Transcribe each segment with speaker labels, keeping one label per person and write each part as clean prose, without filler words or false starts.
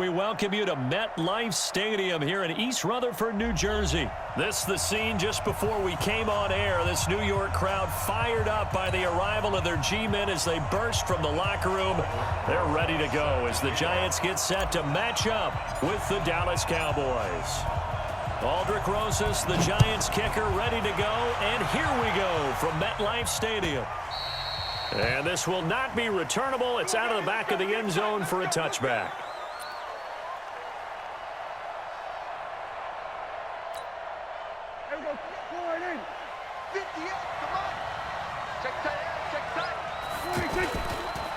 Speaker 1: We welcome you to MetLife Stadium here in East Rutherford, New Jersey. This is the scene just before we came on air. This New York crowd fired up by the arrival of their G-men as they burst from the locker room. They're ready to go as the Giants get set to match up with the Dallas Cowboys. Aldrich Rosas, the Giants kicker, ready to go. And here we go from MetLife Stadium. And this will not be returnable. It's out of the back of the end zone for a touchback.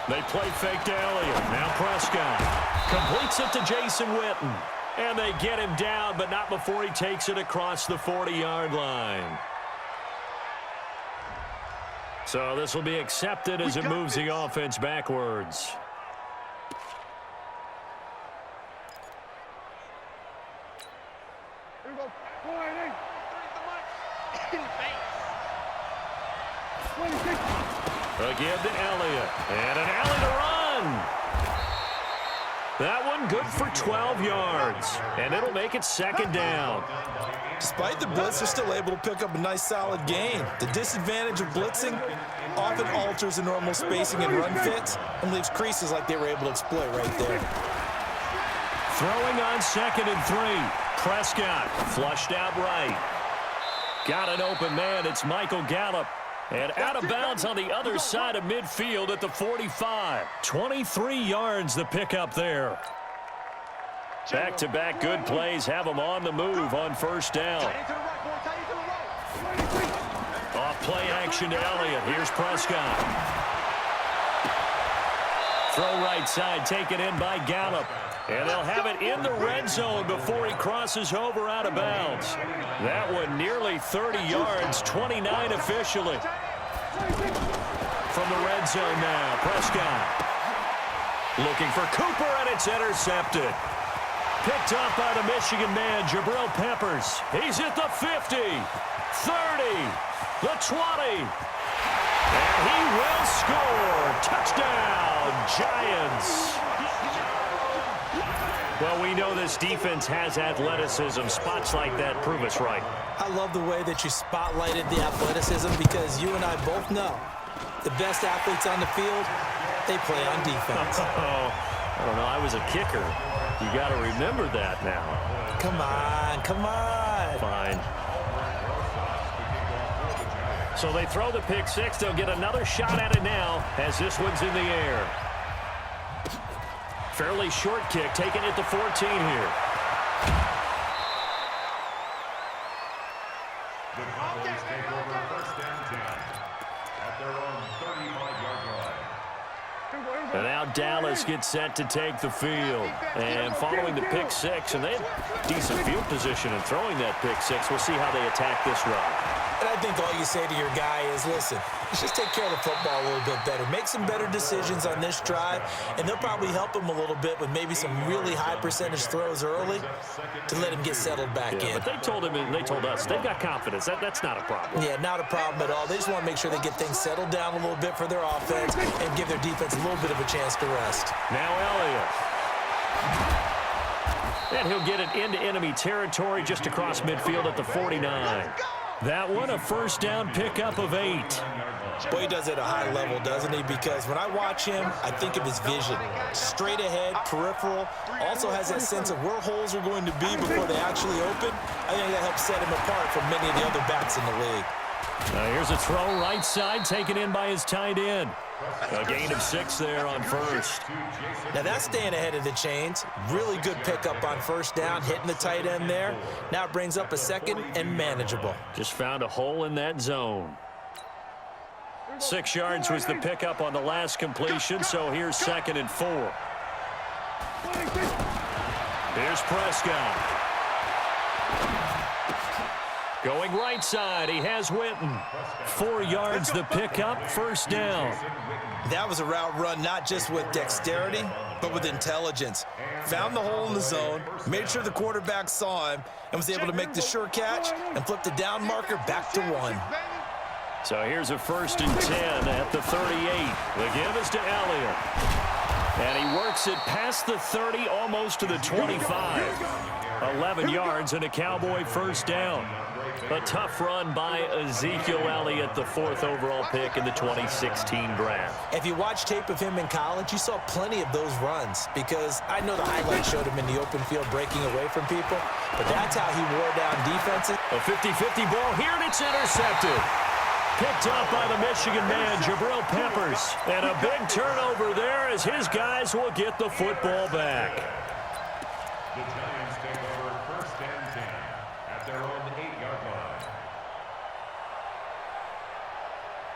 Speaker 1: They play fake to Elliott. Now Prescott completes it to Jason Witten. And they get him down, but not before he takes it across the 40-yard line. So this will be accepted as it moves the offense backwards. Again to Elliott. And an alley to run. That one good for 12 yards. And it'll make it second down.
Speaker 2: Despite the blitz, they're still able to pick up a nice solid gain. The disadvantage of blitzing often alters the normal spacing and run fits and leaves creases like they were able to exploit right there.
Speaker 1: Throwing on 2nd and 3. Prescott flushed out right. Got an open man. It's Michael Gallup. And out of bounds on the other side of midfield at the 45. 23 yards the pickup there. Back-to-back good plays have them on the move on first down. Off play action to Elliott. Here's Prescott. Throw right side taken in by Gallup. And they'll have it in the red zone before he crosses over out of bounds. That one nearly 30 yards, 29 officially. From the red zone now, Prescott. Looking for Cooper, and it's intercepted. Picked up by the Michigan man, Jabril Peppers. He's at the 50, 30, the 20. And he will score. Touchdown, Giants. Well, we know this defense has athleticism. Spots like that prove us right.
Speaker 2: I love the way that you spotlighted the athleticism because you and I both know the best athletes on the field, they play on defense.
Speaker 1: I don't know. I was a kicker. You got to remember that now.
Speaker 2: Come on, come on.
Speaker 1: Fine. So they throw the pick six. They'll get another shot at it now as this one's in the air. Fairly short kick, taken at the 14 here.
Speaker 3: The Cowboys take over first and 10 at their own 35-yard line.
Speaker 1: And now Dallas gets set to take the field. And following the pick six, and they had decent field position in throwing that pick six. We'll see how they attack this run.
Speaker 2: And I think all you say to your guy is, listen, let's just take care of the football a little bit better. Make some better decisions on this drive, and they'll probably help him a little bit with maybe some really high percentage throws early to let him get settled back in.
Speaker 1: But they told him and they told us they've got confidence. That's not a problem.
Speaker 2: Yeah, not a problem at all. They just want to make sure they get things settled down a little bit for their offense and give their defense a little bit of a chance to rest.
Speaker 1: Now Elliott. And he'll get it into enemy territory just across midfield at the 49. That one a first down pickup of 8.
Speaker 2: Boy, he does it at a high level, doesn't he? Because when I watch him, I think of his vision. Straight ahead, peripheral, also has that sense of where holes are going to be before they actually open. I think that helps set him apart from many of the other backs in the league.
Speaker 1: Now here's a throw right side taken in by his tight end. A gain of 6 there on first.
Speaker 2: Now that's staying ahead of the chains. Really good pickup on first down, hitting the tight end there. Now it brings up a second and manageable.
Speaker 1: Just found a hole in that zone. 6 yards was the pickup on the last completion, so here's 2nd and 4. Here's Prescott. Going right side, he has Witten. 4 yards the pickup, first down.
Speaker 2: That was a route run not just with dexterity, but with intelligence. Found the hole in the zone, made sure the quarterback saw him, and was able to make the sure catch and flip the down marker back to 1.
Speaker 1: So here's a 1st and 10 at the 38. The give is to Elliott. And he works it past the 30, almost to the 25. 11 yards and a Cowboy first down. A tough run by Ezekiel Elliott, the 4th overall pick in the 2016 draft.
Speaker 2: If you watch tape of him in college, you saw plenty of those runs because I know the highlights showed him in the open field breaking away from people, but that's how he wore down defenses.
Speaker 1: A 50-50 ball here, and it's intercepted. Picked up by the Michigan man, Jabril Peppers. And a big turnover there as his guys will get the football back.
Speaker 3: The Giants take over 1st and 10 at their own 8-yard line.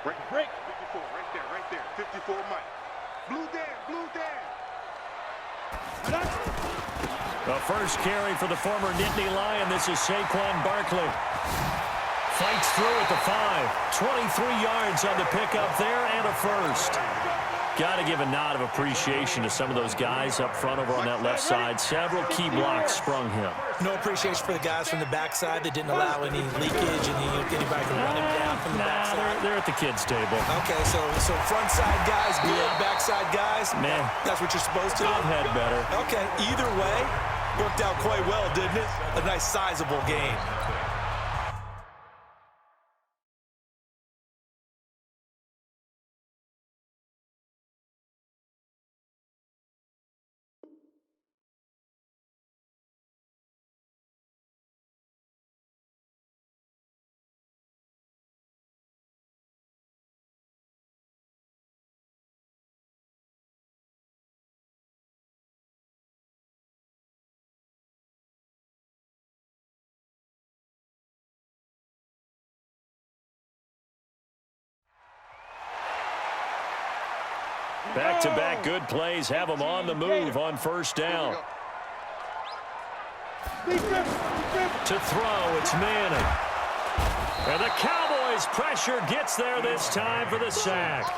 Speaker 4: Break. 54, right there. 54, Mike. Blue Dan.
Speaker 1: The first carry for the former Nittany Lion. This is Saquon Barkley. Fights through at the 5. 23 yards on the pickup there and a first. Got to give a nod of appreciation to some of those guys up front over on that left side. Several key blocks sprung him.
Speaker 2: No appreciation for the guys from the backside that didn't allow any leakage and anybody can run him down from the backside.
Speaker 1: They're at the kids' table.
Speaker 2: Okay, so front side guys good, backside guys,
Speaker 1: man,
Speaker 2: that's what you're supposed to do.
Speaker 1: I've had better.
Speaker 2: Okay, either way, worked out quite well, didn't it? A nice sizable gain.
Speaker 1: Back-to-back good plays have them on the move on first down. To throw, it's Manning. And the Cowboys' pressure gets there this time for the sack.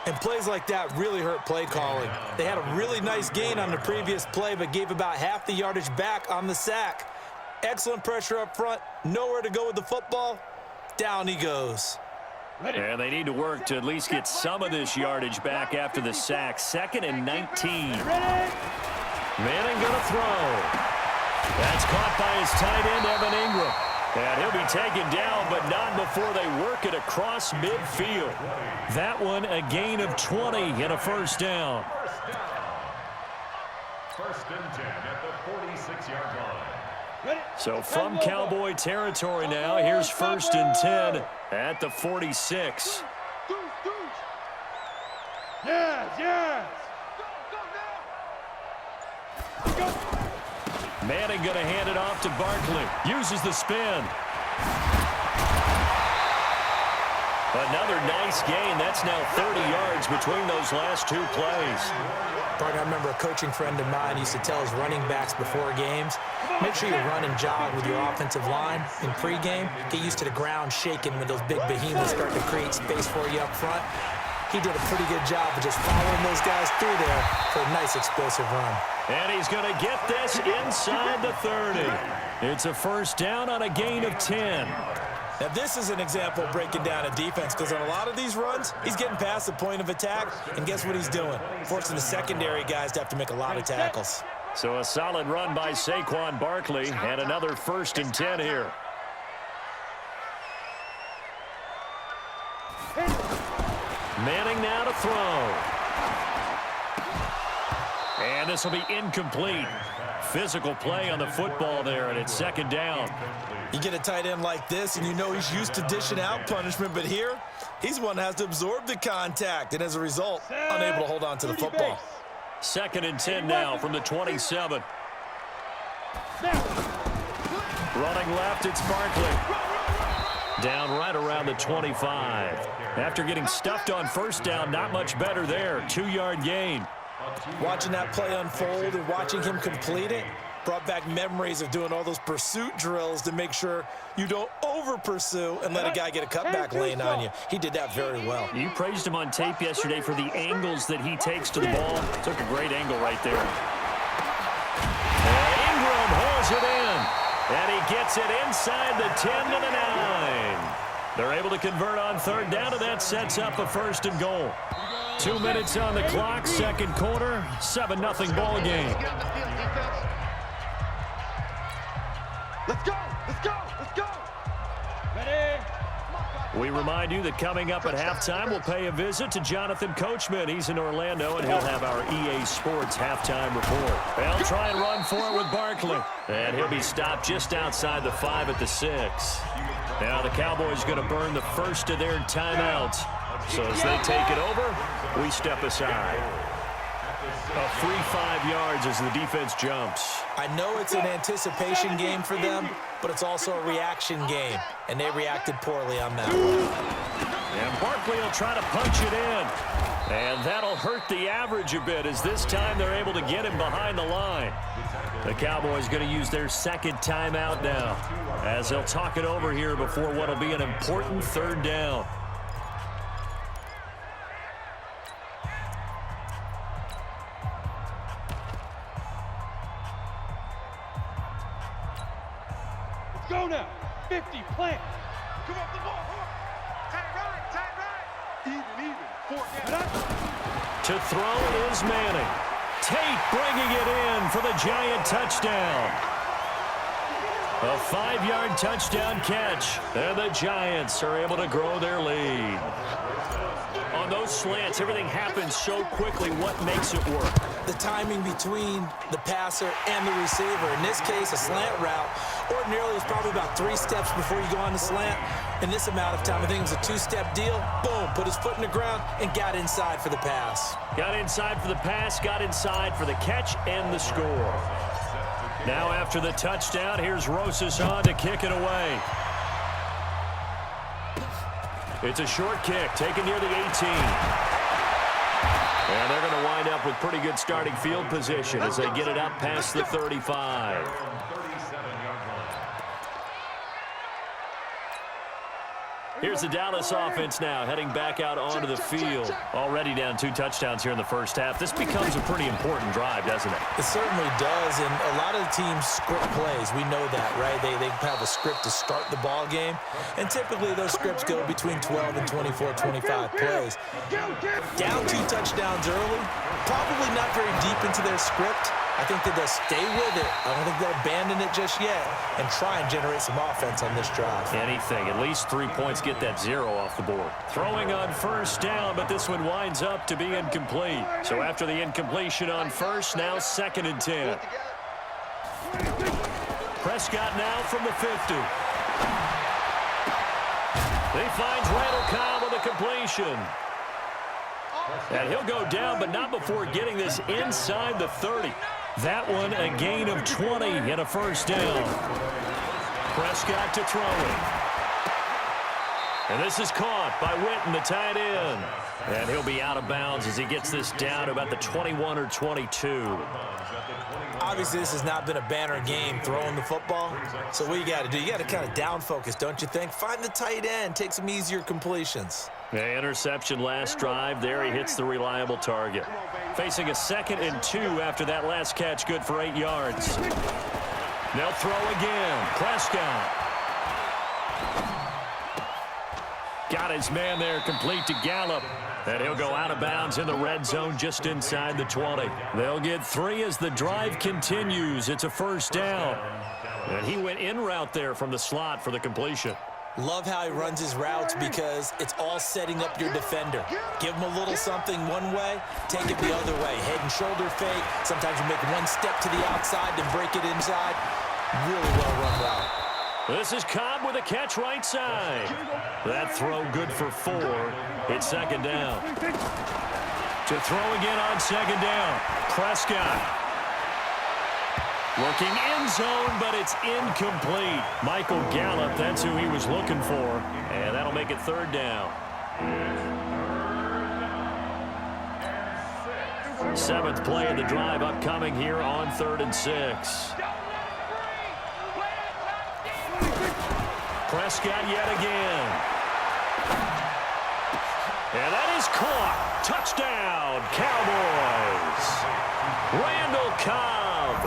Speaker 2: And plays like that really hurt play calling. They had a really nice gain on the previous play, but gave about half the yardage back on the sack. Excellent pressure up front. Nowhere to go with the football. Down he goes.
Speaker 1: And they need to work to at least get some of this yardage back after the sack. 2nd and 19. Manning going to throw. That's caught by his tight end, Evan Ingram. And he'll be taken down, but not before they work it across midfield. That one a gain of 20 and a first down.
Speaker 3: 1st and 10 at the 46-yard line.
Speaker 1: So from Cowboy territory now, here's 1st and 10 at the 46.
Speaker 4: Yes.
Speaker 1: Manning going to hand it off to Barkley. Uses the spin. Another nice gain. That's now 30 yards between those last 2 plays.
Speaker 2: Partner, I remember a coaching friend of mine used to tell his running backs before games, make sure you run and jog with your offensive line in pregame. Get used to the ground shaking when those big behemoths start to create space for you up front. He did a pretty good job of just following those guys through there for a nice explosive run.
Speaker 1: And he's going to get this inside the 30. It's a first down on a gain of 10.
Speaker 2: Now, this is an example of breaking down a defense because on a lot of these runs, he's getting past the point of attack, and guess what he's doing? Forcing the secondary guys to have to make a lot of tackles.
Speaker 1: So a solid run by Saquon Barkley, and another 1st and 10 here. Manning now to throw. And this will be incomplete. Physical play on the football there, and it's 2nd down.
Speaker 2: You get a tight end like this, and you know he's used to dishing out punishment, but here, he's one that has to absorb the contact, and as a result, unable to hold on to the football.
Speaker 1: 2nd and 10 now from the 27. Running left, it's Barkley. Down right around the 25. After getting stuffed on first down, not much better there. 2-yard gain.
Speaker 2: Watching that play unfold and watching him complete it brought back memories of doing all those pursuit drills to make sure you don't over-pursue and let a guy get a cutback lane on you. He did that very well.
Speaker 1: You praised him on tape yesterday for the angles that he takes to the ball. Took a great angle right there. And Ingram holds it in. And he gets it inside the 10 to the 9. They're able to convert on 3rd down, and that sets up a 1st and goal. 2 minutes on the clock, second quarter, 7-0 ball game.
Speaker 4: Let's go! Let's go! Let's go! Ready?
Speaker 1: We remind you that coming up at halftime, we'll pay a visit to Jonathan Coachman. He's in Orlando, and he'll have our EA Sports halftime report. They'll try and run for it with Barkley. And he'll be stopped just outside the 5 at the 6. Now the Cowboys going to burn the first of their timeouts. So as they take it over, we step aside. A free 5 yards as the defense jumps.
Speaker 2: I know it's an anticipation game for them, but it's also a reaction game, and they reacted poorly on that one.
Speaker 1: And Barkley will try to punch it in. And that'll hurt the average a bit as this time they're able to get him behind the line. The Cowboys going to use their second timeout now as they'll talk it over here before what will be an important third down.
Speaker 4: Go now! 50, plant! Come up the ball! Tight right! Even. 4 down.
Speaker 1: To throw is Manning. Tate bringing it in for the Giant touchdown. A 5-yard touchdown catch, and the Giants are able to grow their lead. On those slants, everything happens so quickly. What makes it work?
Speaker 2: The timing between the passer and the receiver. In this case, a slant route ordinarily is probably about 3 steps before you go on the slant. In this amount of time, I think it was a 2-step deal. Boom, put his foot in the ground and got inside for the pass.
Speaker 1: Got inside for the pass, got inside for the catch and the score. Now after the touchdown, here's Rosas on to kick it away. It's a short kick, taken near the 18. And they're going to wind up with pretty good starting field position as they get it up past the 35. Here's the Dallas offense now, heading back out onto the field. Already down 2 touchdowns here in the first half. This becomes a pretty important drive, doesn't it?
Speaker 2: It certainly does, and a lot of the teams script plays. We know that, right? They have a script to start the ball game, and typically those scripts go between 12 and 24, 25 plays. Down 2 touchdowns early, probably not very deep into their script. I think that they'll stay with it. I don't think they'll abandon it just yet and try and generate some offense on this drive.
Speaker 1: Anything. At least 3 points, get that 0 off the board. Throwing on first down, but this one winds up to be incomplete. So after the incompletion on first, now 2nd and 10. Prescott now from the 50. He finds Randall Cobb with a completion. And he'll go down, but not before getting this inside the 30. That one a gain of 20 and a first down. Prescott to throw it. And this is caught by Witten, the tight end. And he'll be out of bounds as he gets this down to about the 21 or 22.
Speaker 2: Obviously, this has not been a banner game throwing the football. So what you got to do, you got to kind of down focus, don't you think? Find the tight end, take some easier completions.
Speaker 1: The interception last drive. There he hits the reliable target. Facing a 2nd and 2 after that last catch, good for 8 yards. They'll throw again. Prescott. Got his man there, complete to Gallup. And he'll go out of bounds in the red zone just inside the 20. They'll get 3 as the drive continues. It's a first down. And he went in route there from the slot for the completion.
Speaker 2: Love how he runs his routes because it's all setting up your defender. Give him a little something one way, take it the other way. Head and shoulder fake. Sometimes you make one step to the outside, then break it inside. Really well-run route.
Speaker 1: This is Cobb with a catch right side. That throw good for 4. It's 2nd down. To throw again on 2nd down. Prescott. Looking end zone, but it's incomplete. Michael Gallup, that's who he was looking for. And that'll make it 3rd down. 7th play of the drive upcoming here on 3rd and 6. Prescott yet again. And that is caught. Touchdown, Cowboys. Randall Cobb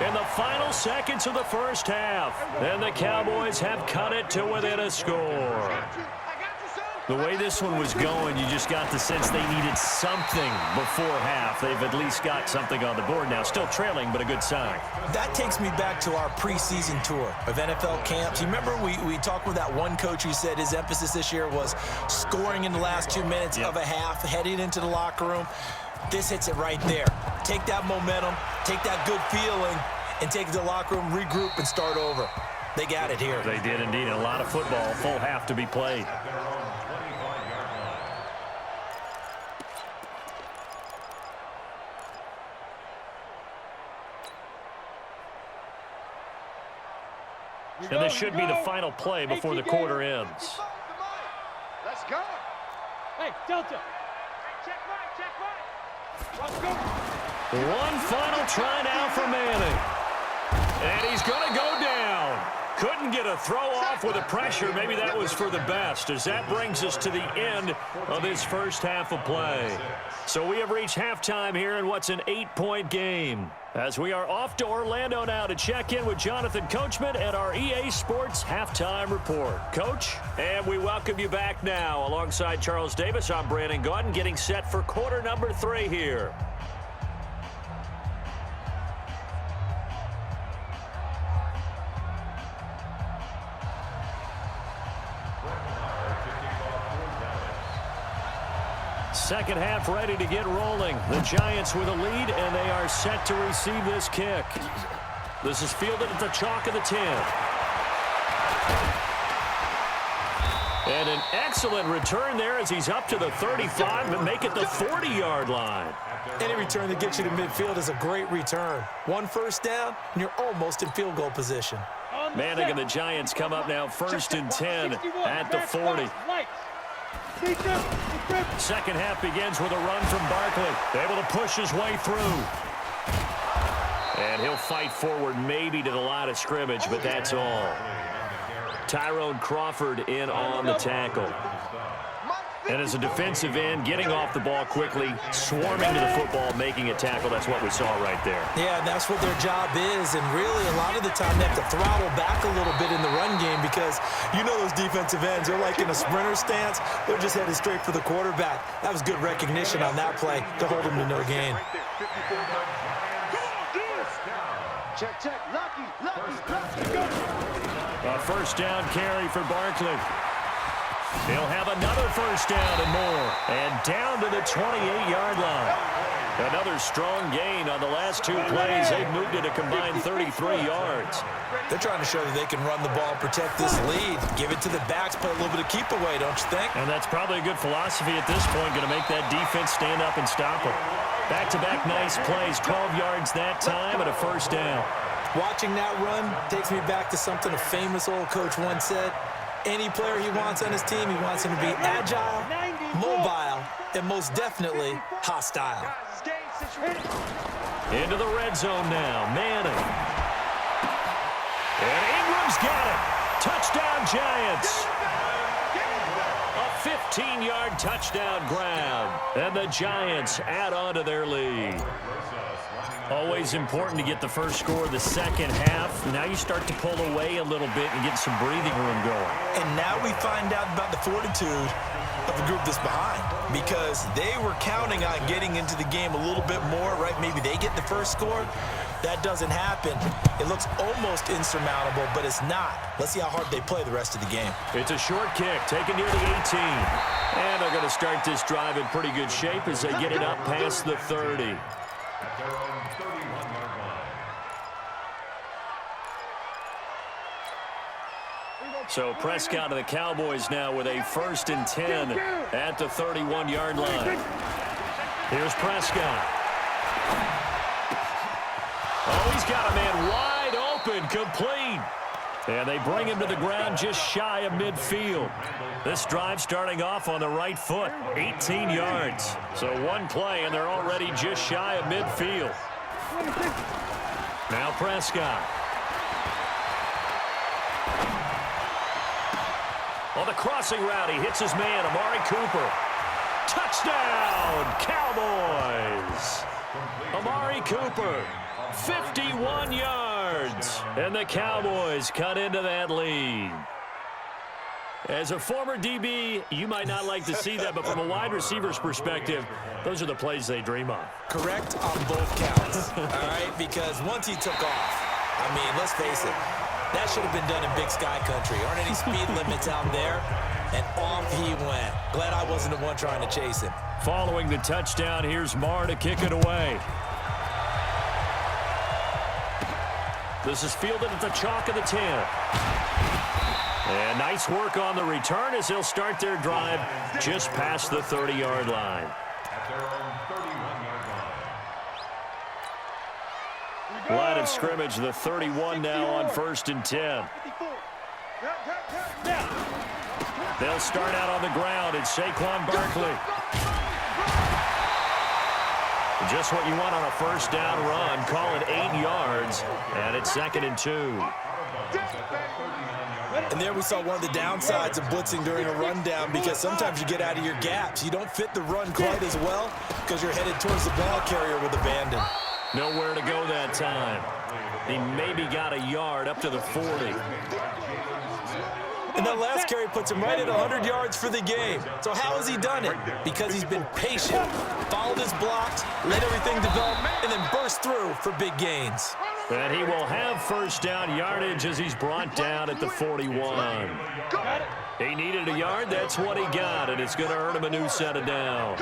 Speaker 1: in the final seconds of the first half. And the Cowboys have cut it to within a score. The way this one was going, you just got the sense they needed something before half. They've at least got something on the board now. Still trailing, but a good sign.
Speaker 2: That takes me back to our preseason tour of NFL camps. You remember we talked with that one coach who said his emphasis this year was scoring in the last 2 minutes of a half, heading into the locker room. This hits it right there. Take that momentum, take that good feeling, and take it to the locker room, regroup, and start over. They got it here.
Speaker 1: They did indeed. A lot of football, full half to be played. And this should be the final play before the quarter ends.
Speaker 4: Let's go. Hey, Delta. Check right. Let's go.
Speaker 1: One final try now for Manning. And he's going to go down. Couldn't get a throw off with the pressure. Maybe that was for the best, as that brings us to the end of this first half of play. So we have reached halftime here in what's an 8-point game, as we are off to Orlando now to check in with Jonathan Coachman and our EA Sports Halftime Report. Coach, and we welcome you back now. Alongside Charles Davis, I'm Brandon Gaudin, getting set for quarter number 3 here. Second half ready to get rolling. The Giants with a lead, and they are set to receive this kick. This is fielded at the chalk of the 10. And an excellent return there as he's up to the 35, but make it the 40-yard line.
Speaker 2: Any return that gets you to midfield is a great return. 1 first down, and you're almost in field goal position.
Speaker 1: Manning and the Giants come up now 1st and 10 at the 40. Second half begins with a run from Barkley. Able to push his way through. And he'll fight forward maybe to the line of scrimmage, but that's all. Tyrone Crawford in on the tackle. And as a defensive end, getting off the ball quickly, swarming to the football, making a tackle. That's what we saw right there.
Speaker 2: Yeah, that's what their job is. And really, a lot of the time, they have to throttle back a little bit in the run game because you know those defensive ends, they're like in a sprinter stance. They're just headed straight for the quarterback. That was good recognition on that play to hold him to no gain.
Speaker 4: Check, check. Lucky, go.
Speaker 1: A first down carry for Barkley. He'll have another first down and more. And down to the 28-yard line. Another strong gain on the last 2 plays. They've moved it a combined 33 yards.
Speaker 2: They're trying to show that they can run the ball, protect this lead, give it to the backs, play a little bit of keep away, don't you think?
Speaker 1: And that's probably a good philosophy at this point, going to make that defense stand up and stop them. Back-to-back nice plays, 12 yards that time and a first down.
Speaker 2: Watching that run takes me back to something a famous old coach once said. Any player he wants on his team, he wants him to be agile, mobile, and most definitely hostile.
Speaker 1: Into the red zone now, Manning. And Ingram's got it. Touchdown, Giants. A 15-yard touchdown grab. And the Giants add on to their lead. Always important to get the first score of the second half. Now you start to pull away a little bit and get some breathing room going.
Speaker 2: And now we find out about the fortitude of the group that's behind, because they were counting on getting into the game a little bit more, right? Maybe they get the first score. That doesn't happen. It looks almost insurmountable, but it's not. Let's see how hard they play the rest of the game.
Speaker 1: It's a short kick, taken near the 18. And they're going to start this drive in pretty good shape as they get it up past the 30.
Speaker 3: At their own 31-yard line.
Speaker 1: So Prescott and the Cowboys now with a 1st and 10 at the 31-yard line. Here's Prescott. Oh, he's got a man wide open, complete. And they bring him to the ground just shy of midfield. This drive starting off on the right foot, 18 yards. So one play, and they're already just shy of midfield. Now Prescott. On the crossing route, he hits his man, Amari Cooper. Touchdown, Cowboys! Amari Cooper, 51 yards. And the Cowboys cut into that lead. As a former DB, you might not like to see that, but from a wide receiver's perspective, those are the plays they dream of.
Speaker 2: Correct on both counts, all right? Because once he took off, I mean, let's face it, that should have been done in Big Sky Country. Aren't any speed limits out there? And off he went. Glad I wasn't the one trying to chase him.
Speaker 1: Following the touchdown, here's Marr to kick it away. This is fielded at the chalk of the 10. And nice work on the return as they'll start their drive just past the 30-yard line.
Speaker 3: At their own 31-yard line.
Speaker 1: Line of scrimmage, the 31 now on 1st and 10. They'll start out on the ground. It's Saquon Barkley. Just what you want on a first down run. Call it 8 yards, and it's 2nd and 2.
Speaker 2: And there we saw one of the downsides of blitzing during a rundown, because sometimes you get out of your gaps. You don't fit the run quite as well because you're headed towards the ball carrier with abandon.
Speaker 1: Nowhere to go that time. He maybe got a yard up to the 40.
Speaker 2: And that last carry puts him right at 100 yards for the game. So how has he done it? Because he's been patient, followed his blocks, let everything develop, and then burst through for big gains.
Speaker 1: And he will have first down yardage as he's brought down at the 41. He needed a yard. That's what he got, and it's going to earn him a new set of downs.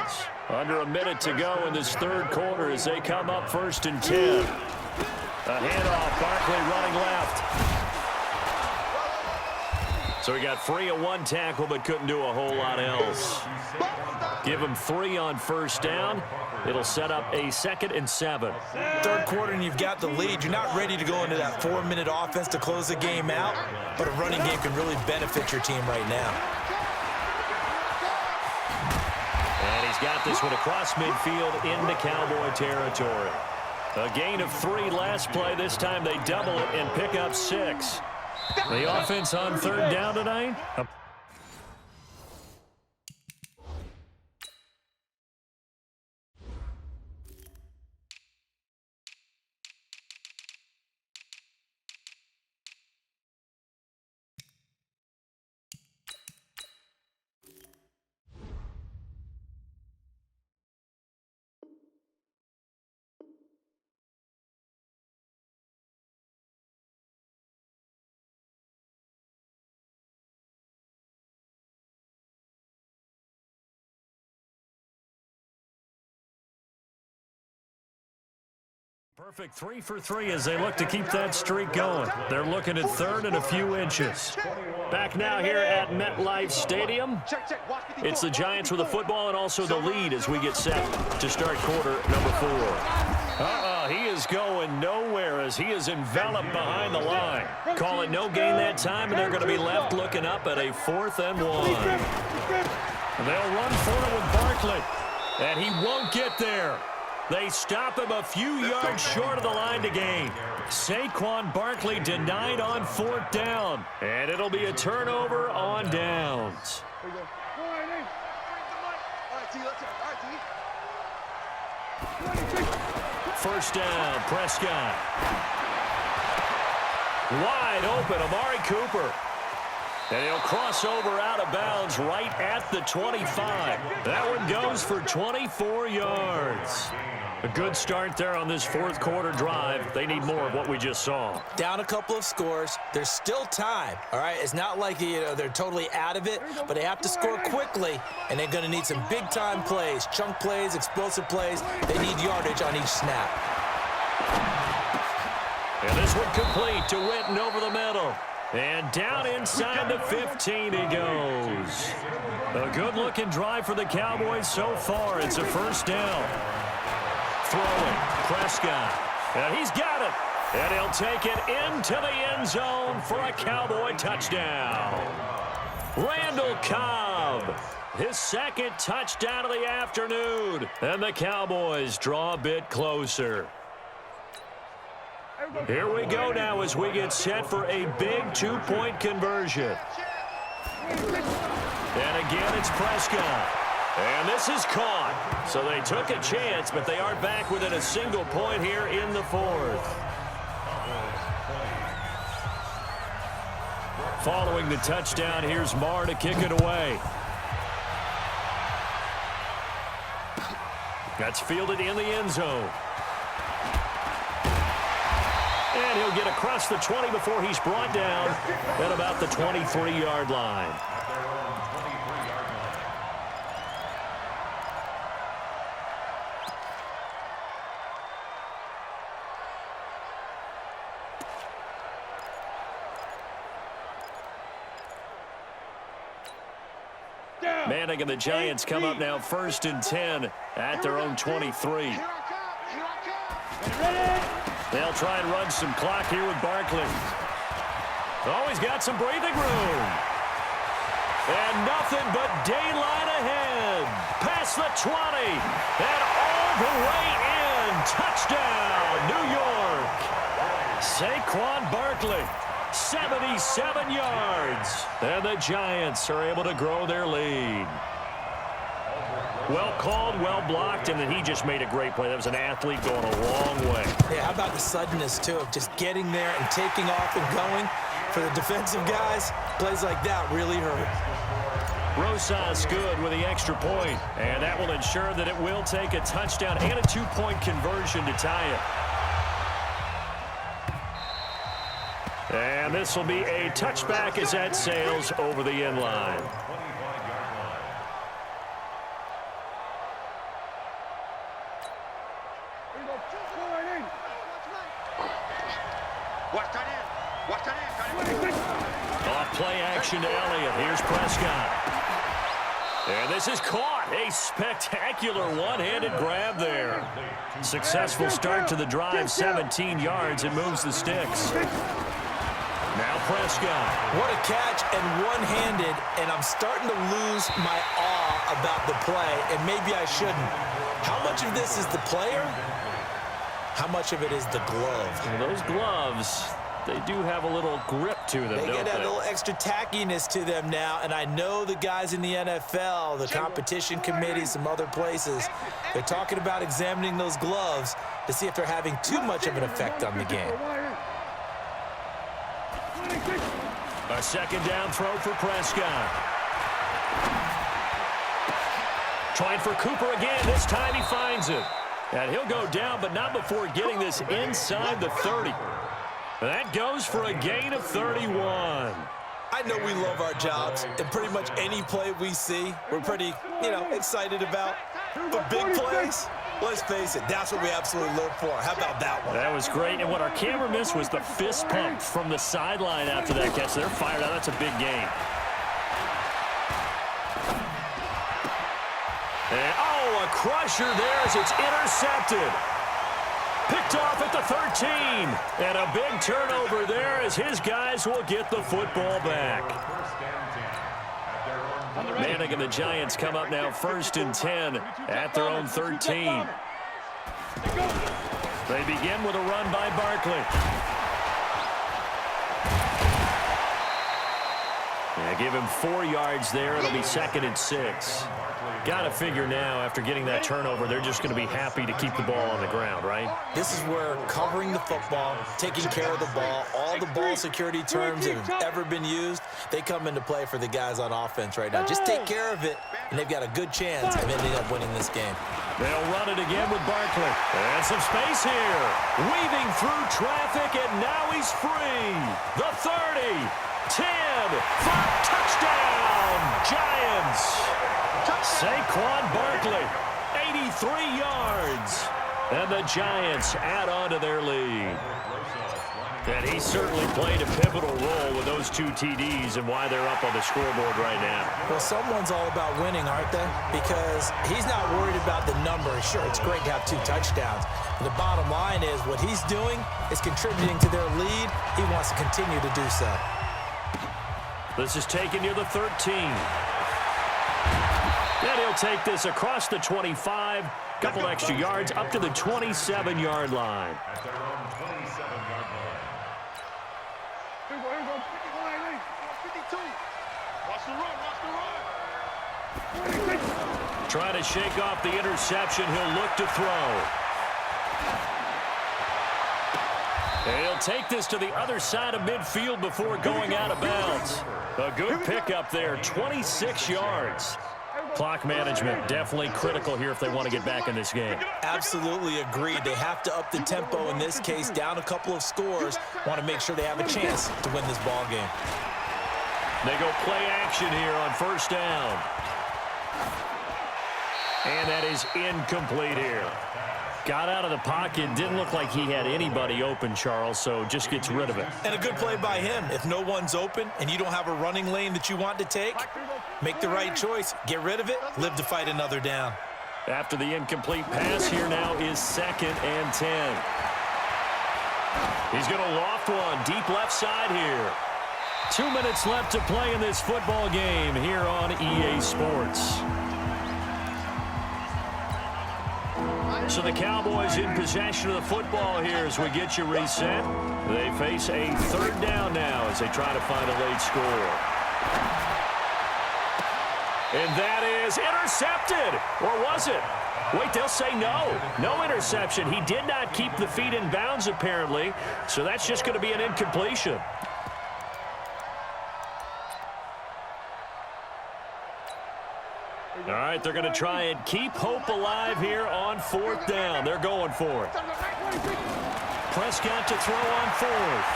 Speaker 1: Under a minute to go in this third quarter as they come up 1st and 10. A handoff, Barkley running left. So he got free of one tackle but couldn't do a whole lot else. Give him 3 on first down. It'll set up a 2nd and 7.
Speaker 2: Third quarter and you've got the lead. You're not ready to go into that 4-minute offense to close the game out, but a running game can really benefit your team right now.
Speaker 1: And he's got this one across midfield into Cowboy territory. A gain of 3 last play. This time they double it and pick up 6. The offense on 3rd down tonight. Perfect 3 for 3 as they look to keep that streak going. They're looking at 3rd and a few inches. Back now here at MetLife Stadium. It's the Giants with the football and also the lead as we get set to start quarter number 4. He is going nowhere as he is enveloped behind the line. Call it no gain that time, and they're going to be left looking up at a 4th and 1. They'll run for it with Barkley, and he won't get there. They stop him a few yards short of the line to gain. Saquon Barkley denied on 4th down. And it'll be a turnover on downs. First down, Prescott. Wide open, Amari Cooper. And he'll cross over out of bounds right at the 25. That one goes for 24 yards. A good start there on this 4th quarter drive. They need more of what we just saw.
Speaker 2: Down a couple of scores. There's still time, all right? It's not like they're totally out of it, but they have to score quickly, and they're going to need some big-time plays, chunk plays, explosive plays. They need yardage on each snap.
Speaker 1: And this one complete to Witten over the middle. And down inside the 15 he goes. A good-looking drive for the Cowboys so far. It's a first down. Throwing, Prescott. And he's got it. And he'll take it into the end zone for a Cowboy touchdown. Randall Cobb, his 2nd touchdown of the afternoon. And the Cowboys draw a bit closer. Here we go now as we get set for a big 2-point conversion. And again, it's Prescott. And this is caught. So they took a chance, but they aren't back within a single point here in the 4th. following the touchdown. Here's Marr to kick it away. That's fielded in the end zone. And he'll get across the 20 before he's brought down at about the 23-yard line. Manning and the Giants come up now 1st and 10 at their own 23. They'll try and run some clock here with Barkley. Oh, he's got some breathing room. And nothing but daylight ahead. Past the 20. And all the way in. Touchdown, New York. Saquon Barkley. 77 yards. And the Giants are able to grow their lead. Well called, well blocked, and then he just made a great play. That was an athlete going a long way.
Speaker 2: Yeah, how about the suddenness, too, of just getting there and taking off and going? For the defensive guys, plays like that really hurt.
Speaker 1: Rosas good with the extra point, and that will ensure that it will take a touchdown and a 2-point conversion to tie it. And this will be a touchback as that sails over the end line. Off play action to Elliott. Here's Prescott. And this is caught. A spectacular one-handed grab there. Successful start to the drive, 17 yards, and moves the sticks. Now Prescott.
Speaker 2: What a catch and one-handed, and I'm starting to lose my awe about the play, and maybe I shouldn't. How much of this is the player? How much of it is the glove?
Speaker 1: Well, those gloves, they do have a little grip to them,
Speaker 2: They
Speaker 1: don't
Speaker 2: get
Speaker 1: they?
Speaker 2: a little extra tackiness to them now, and I know the guys in the NFL, the competition committee, some other places, they're talking about examining those gloves to see if they're having too much of an effect on the game.
Speaker 1: A second down throw for Prescott. Trying for Cooper again. This time he finds it. And he'll go down, but not before getting this inside the 30. That goes for a gain of 31.
Speaker 2: I know we love our jobs, and pretty much any play we see, we're pretty, excited about. But big plays, let's face it, that's what we absolutely live for. How about that one?
Speaker 1: That was great, and what our camera missed was the fist pump from the sideline after that catch. They're fired out. That's a big gain. And, a crusher there as it's intercepted. Picked off at the 13. And a big turnover there as his guys will get the football back. Manning and the Giants come up now 1st and 10 at their own 13. They begin with a run by Barkley. They give him 4 yards there. It'll be 2nd and 6. Got to figure now, after getting that turnover, they're just going to be happy to keep the ball on the ground, right?
Speaker 2: This is where covering the football, taking care of the ball, all the ball security terms that have ever been used, they come into play for the guys on offense right now. Just take care of it, and they've got a good chance of ending up winning this game.
Speaker 1: They'll run it again with Barkley. And some space here. Weaving through traffic, and now he's free. The 30, 10, 5, touchdown, Giants. Saquon Barkley, 83 yards. And the Giants add on to their lead. And he certainly played a pivotal role with those 2 TDs and why they're up on the scoreboard right now.
Speaker 2: Well, someone's all about winning, aren't they? Because he's not worried about the numbers. Sure, it's great to have 2 touchdowns. But the bottom line is what he's doing is contributing to their lead. He wants to continue to do so.
Speaker 1: This is taken near the 13. And he'll take this across the 25. Couple extra yards up to the 27-yard line.
Speaker 3: At their own 27-yard line.
Speaker 4: Here we go. 52. Watch the run.
Speaker 1: Trying to shake off the interception. He'll look to throw. And he'll take this to the other side of midfield before going out of bounds. A good pickup there, 26 yards. Clock management definitely critical here if they want to get back in this game.
Speaker 2: Absolutely agreed. They have to up the tempo in this case, down a couple of scores. Want to make sure they have a chance to win this ball game.
Speaker 1: They go play action here on first down. And that is incomplete here. Got out of the pocket. Didn't look like he had anybody open, Charles, so just gets rid of it.
Speaker 2: And a good play by him. If no one's open and you don't have a running lane that you want to take, make the right choice. Get rid of it. Live to fight another down.
Speaker 1: After the incomplete pass, here now is 2nd and 10. He's going to loft one deep left side here. 2 minutes left to play in this football game here on EA Sports. So the Cowboys in possession of the football here as we get you reset. They face a 3rd down now as they try to find a late score. And that is intercepted. Or was it? Wait, they'll say no. No interception. He did not keep the feet in bounds apparently. So that's just going to be an incompletion. All right, they're going to try and keep hope alive here on 4th down. They're going for it. Prescott to throw on 4th.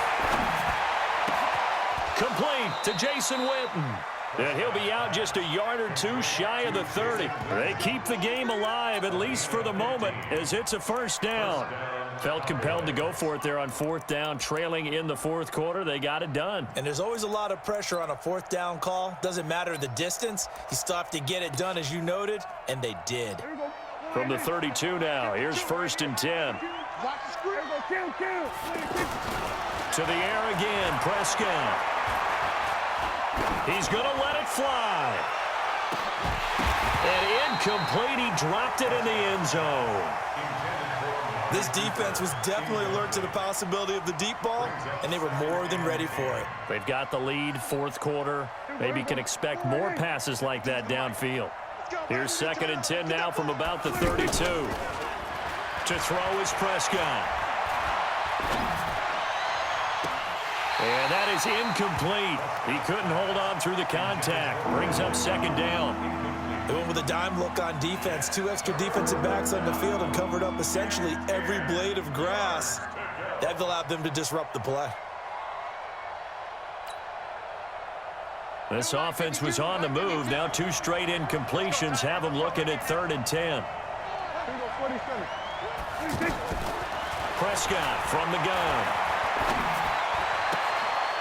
Speaker 1: Complete to Jason Witten. And he'll be out just a yard or two shy of the 30. They keep the game alive, at least for the moment, as it's a 1st down. Felt compelled to go for it there on 4th down, trailing in the 4th quarter. They got it done.
Speaker 2: And there's always a lot of pressure on a 4th down call. Doesn't matter the distance. You still have to get it done, as you noted, and they did.
Speaker 1: From the 32 now, here's 1st and 10. To the air again, Prescott. He's going to let it fly. And incomplete. He dropped it in the end zone.
Speaker 2: This defense was definitely alert to the possibility of the deep ball, and they were more than ready for it.
Speaker 1: They've got the lead, 4th quarter. Maybe can expect more passes like that downfield. Here's 2nd and 10 now from about the 32. To throw is Prescott. And that is incomplete. He couldn't hold on through the contact. Brings up 2nd down.
Speaker 2: They went with a dime look on defense. 2 extra defensive backs on the field and covered up essentially every blade of grass. That allowed them to disrupt the play.
Speaker 1: This offense was on the move. Now 2 straight incompletions have them looking at 3rd and 10. Prescott from the gun.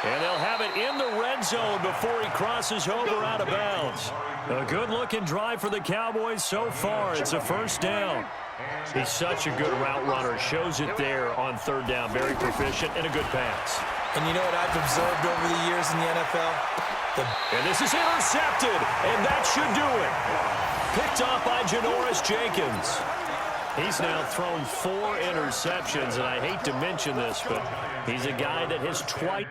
Speaker 1: And they'll have it in the red zone before he crosses over out of bounds. A good-looking drive for the Cowboys so far. It's a 1st down. He's such a good route runner. Shows it there on 3rd down. Very proficient and a good pass.
Speaker 2: And you know what I've observed over the years in the NFL?
Speaker 1: And this is intercepted, and that should do it. Picked off by Janoris Jenkins. He's now thrown 4 interceptions, and I hate to mention this, but he's a guy that has twice